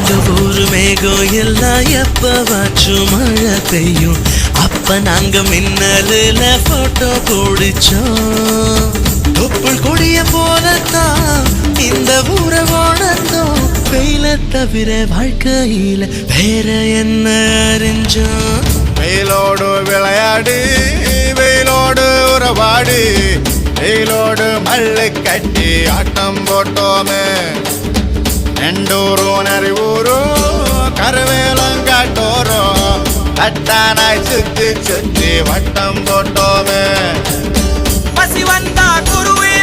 எங்க ஊரு மேகம் எல்லாம் எப்பவாச்சும் மழை பெய்யும். அப்ப நாங்க மின்னலுல போட்டோ பிடிச்சோம். தொப்புள் கொடிய போலத்தான் இந்த ஊரை வாழத்தோம். வெயில தவிர வாழ்க்கையில வேற என்ன அறிஞ்சோம். வெயிலோடு விளையாடு, வெயிலோடு உறவாடு, வெயிலோடு மல்லு கட்டி ஆட்டம் போட்டோமே. நெண்டூரும் நரிவூரும் கருவேலங்காட்டோரும் கட்டானாய் சுத்தி சுத்தி வட்டம் போட்டோமே. பசி வந்தா குருவே